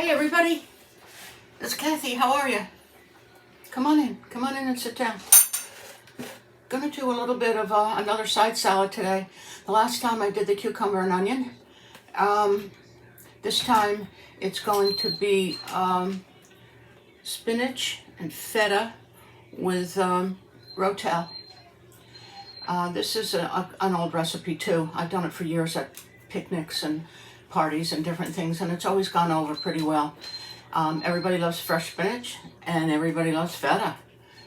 Hi everybody, it's Kathy. How are you? Come on in and sit down. Gonna do a little bit of another side salad today. The last time I did the cucumber and onion. This time it's going to be spinach and feta with rotel. This is an old recipe too. I've done it for years at picnics and parties and different things, and it's always gone over pretty well. Everybody loves fresh spinach and everybody loves feta.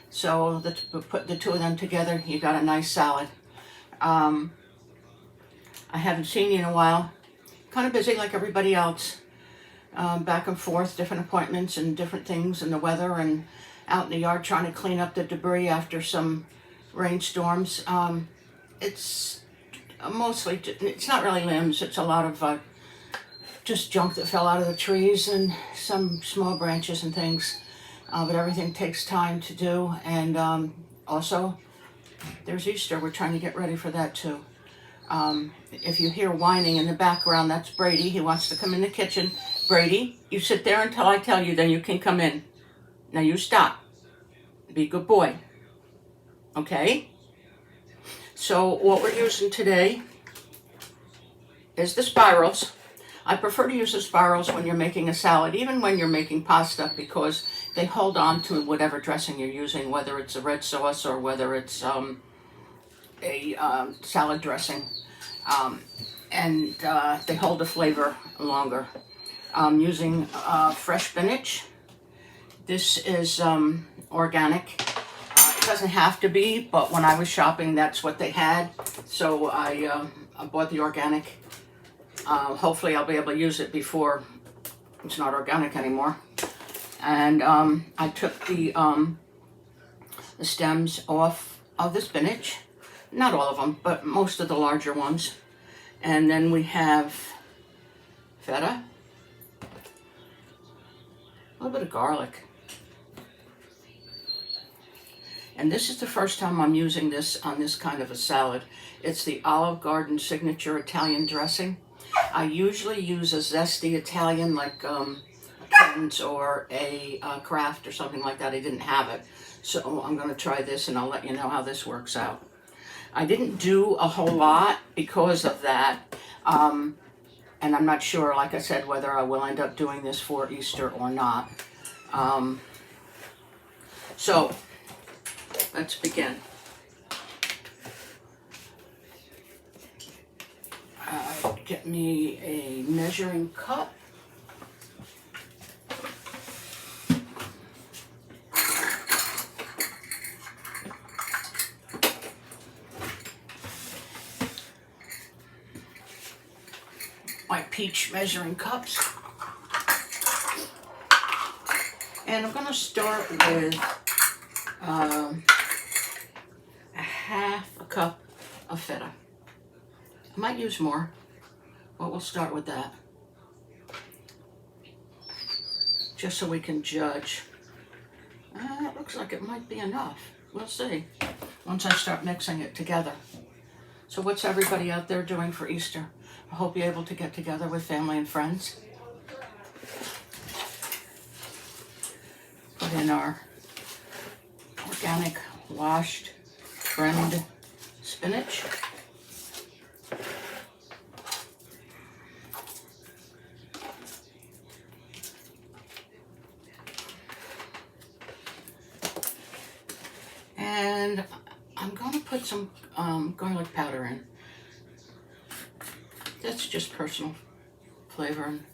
So put the two of them together, you got a nice salad. I haven't seen you in a while. Kind of busy like everybody else. Back and forth, different appointments and different things, and the weather, and out in the yard trying to clean up the debris after some rainstorms. It's mostly, it's not really limbs, it's a lot of just junk that fell out of the trees and some small branches and things. But everything takes time to do. And also, there's Easter. We're trying to get ready for that too. If you hear whining in the background, that's Brady. He wants to come in the kitchen. Brady, you sit there until I tell you, then you can come in. Now you stop. Be a good boy. Okay? So what we're using today is the spirals. I prefer to use the spirals when you're making a salad, even when you're making pasta, because they hold on to whatever dressing you're using, whether it's a red sauce or whether it's a salad dressing. And they hold the flavor longer. I'm using fresh spinach. This is organic. It doesn't have to be, but when I was shopping, that's what they had. So I bought the organic. Hopefully I'll be able to use it before it's not organic anymore. And I took the stems off of the spinach. Not all of them, but most of the larger ones. And then we have feta, a little bit of garlic. And this is the first time I'm using this on this kind of a salad. It's the Olive Garden signature Italian dressing. I usually use a zesty Italian, like a Ken's or a Kraft or something like that. I didn't have it. So I'm going to try this and I'll let you know how this works out. I didn't do a whole lot because of that. And I'm not sure, like I said, whether I will end up doing this for Easter or not. So let's begin. Get me a measuring cup. My peach measuring cups. And I'm going to start with a half a cup of feta. I might use more, but we'll start with that. Just so we can judge. It looks like it might be enough. We'll see once I start mixing it together. So what's everybody out there doing for Easter? I hope you're able to get together with family and friends. Put in our organic, washed, trimmed spinach. And I'm going to put some garlic powder in. That's just personal flavor, and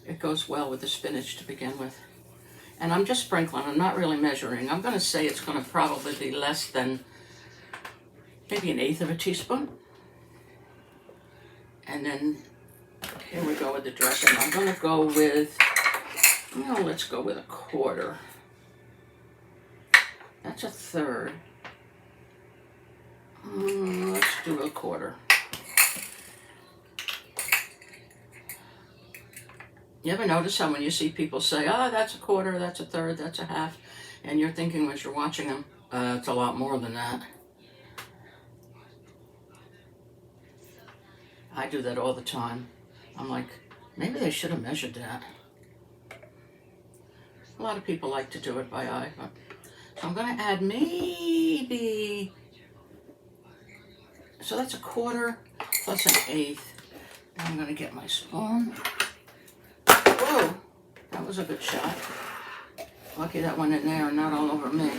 it goes well with the spinach to begin with. And I'm just sprinkling, I'm not really measuring. I'm going to say it's going to probably be less than maybe 1/8 of a teaspoon. And then here we go with the dressing. I'm going to go with, well, let's go with 1/4. That's 1/3. Let's do 1/4. You ever notice how when you see people say, oh, that's 1/4, that's 1/3, that's 1/2, and you're thinking as you're watching them, it's a lot more than that. I do that all the time. I'm like, maybe they should have measured that. A lot of people like to do it by eye. So I'm going to add maybe, so that's 1/4 plus 1/8. Now I'm going to get my spoon. Whoa, that was a good shot. Lucky that went in there and not all over me.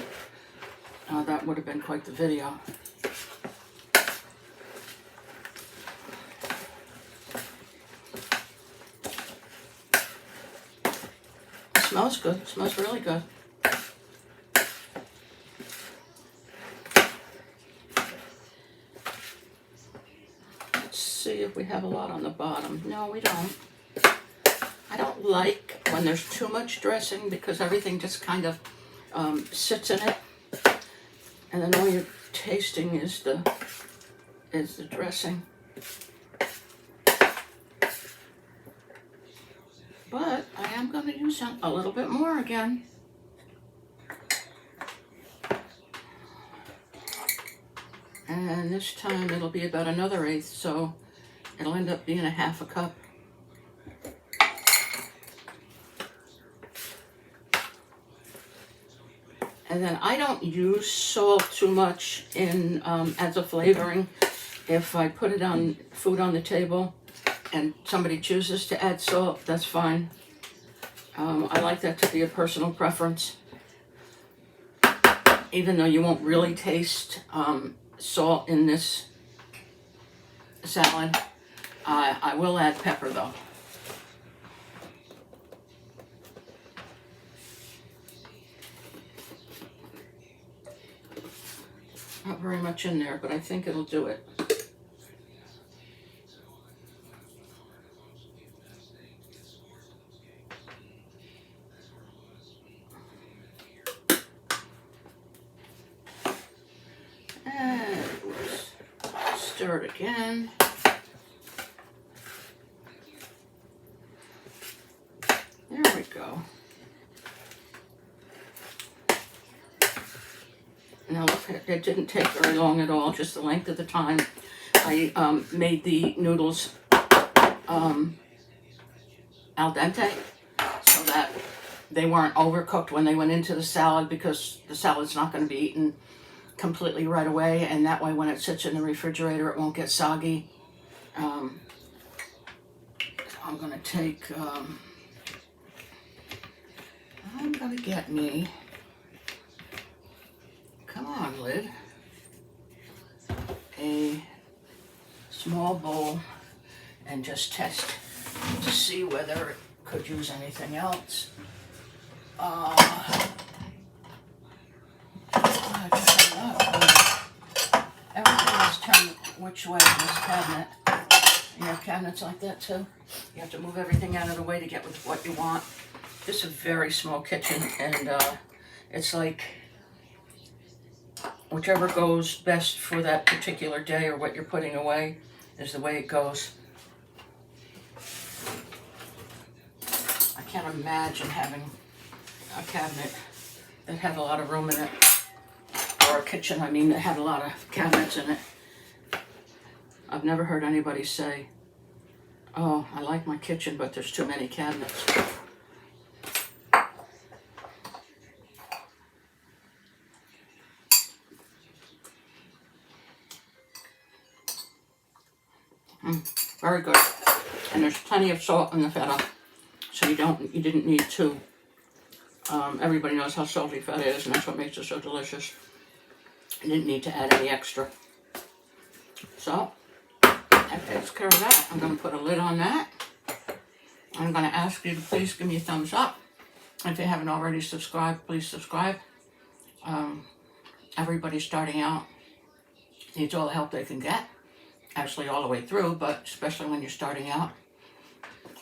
That would have been quite the video. It smells good. It smells really good. Let's see if we have a lot on the bottom. No, we don't. I don't like when there's too much dressing because everything just kind of sits in it, and then all you're tasting is the dressing. But I am going to use a little bit more again. And this time it'll be about another 1/8, so it'll end up being a 1/2 cup. And then I don't use salt too much in as a flavoring. If I put it on food on the table and somebody chooses to add salt, that's fine. I like that to be a personal preference. Even though you won't really taste salt in this salad, I will add pepper though. Not very much in there, but I think it'll do it. And stir it again. There we go. Now look, it didn't take very long at all, just the length of the time. I made the noodles al dente so that they weren't overcooked when they went into the salad, because the salad's not going to be eaten completely right away, and that way when it sits in the refrigerator it won't get soggy. So I'm going to take, I'm going to get me, come on lid, a small bowl and just test to see whether it could use anything else. Everything is turned which way in this cabinet. You have cabinets like that too. You have to move everything out of the way to get with what you want. This is a very small kitchen, and it's like whichever goes best for that particular day or what you're putting away is the way it goes. I can't imagine having a cabinet that had a lot of room in it, or a kitchen, I mean, that had a lot of cabinets in it. I've never heard anybody say, oh, I like my kitchen, but there's too many cabinets. Very good. And there's plenty of salt in the feta, so you didn't need to. Everybody knows how salty feta is, and that's what makes it so delicious. You didn't need to add any extra. So that takes care of that. I'm going to put a lid on that. I'm going to ask you to please give me a thumbs up. If you haven't already subscribed, please subscribe. Everybody starting out needs all the help they can get. Actually all the way through, but especially when you're starting out.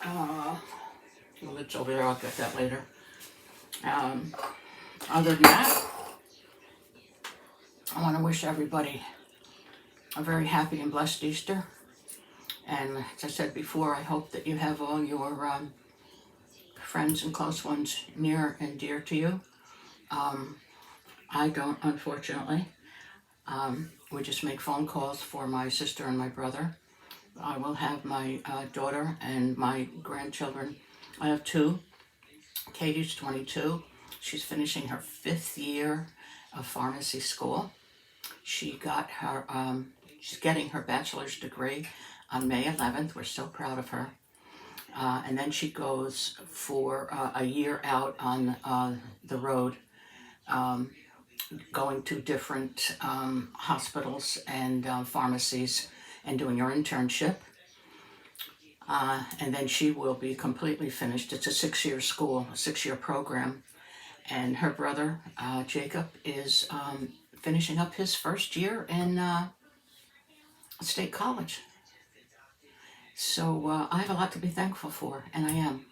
The lid's over there, I'll get that later. Other than that, I want to wish everybody a very happy and blessed Easter. And as I said before, I hope that you have all your friends and close ones near and dear to you. I don't, unfortunately. We just make phone calls for my sister and my brother. I will have my daughter and my grandchildren. I have 2 Katie's 22. She's finishing her 5th year of pharmacy school. She got her, she's getting her bachelor's degree on May 11th. We're so proud of her. And then she goes for a year out on the road, going to different hospitals and pharmacies and doing her internship. And then she will be completely finished. It's a 6-year school, a 6-year program. And her brother, Jacob, is finishing up his first year in state college. So I have a lot to be thankful for, and I am.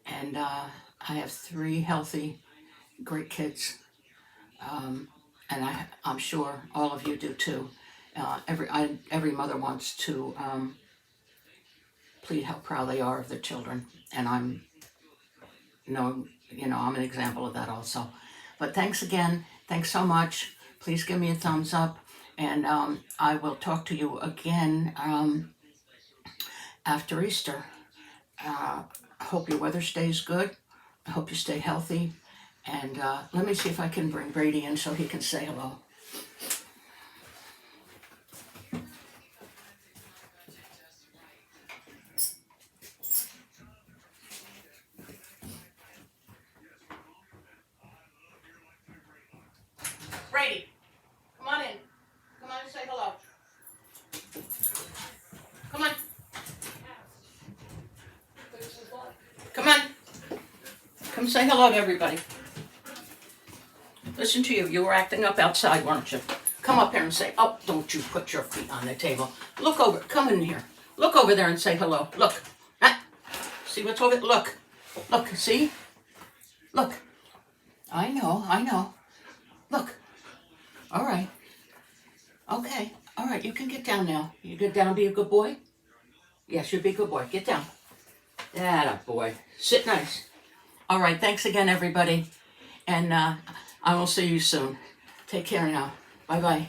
And I have 3 healthy, great kids. And I'm sure all of you do too. Every mother wants to plead how proud they are of their children, and I'm I'm an example of that also. But thanks again. Thanks so much. Please give me a thumbs up, and I will talk to you again after Easter. I hope your weather stays good. I hope you stay healthy. And let me see if I can bring Brady in so he can say hello. Brady, come on in. Come on and say hello. Come on. Come on. Come say hello to everybody. Listen to you. You were acting up outside, weren't you? Come up here and say, oh, don't you put your feet on the table. Look over. Come in here. Look over there and say hello. Look. Ah. See what's over? Look. Look. See? Look. I know. Look. All right. Okay. All right. You can get down now. You get down and be a good boy? Yes, you'll be a good boy. Get down. Atta boy. Sit nice. All right. Thanks again, everybody. And I will see you soon. Take care now. Bye-bye.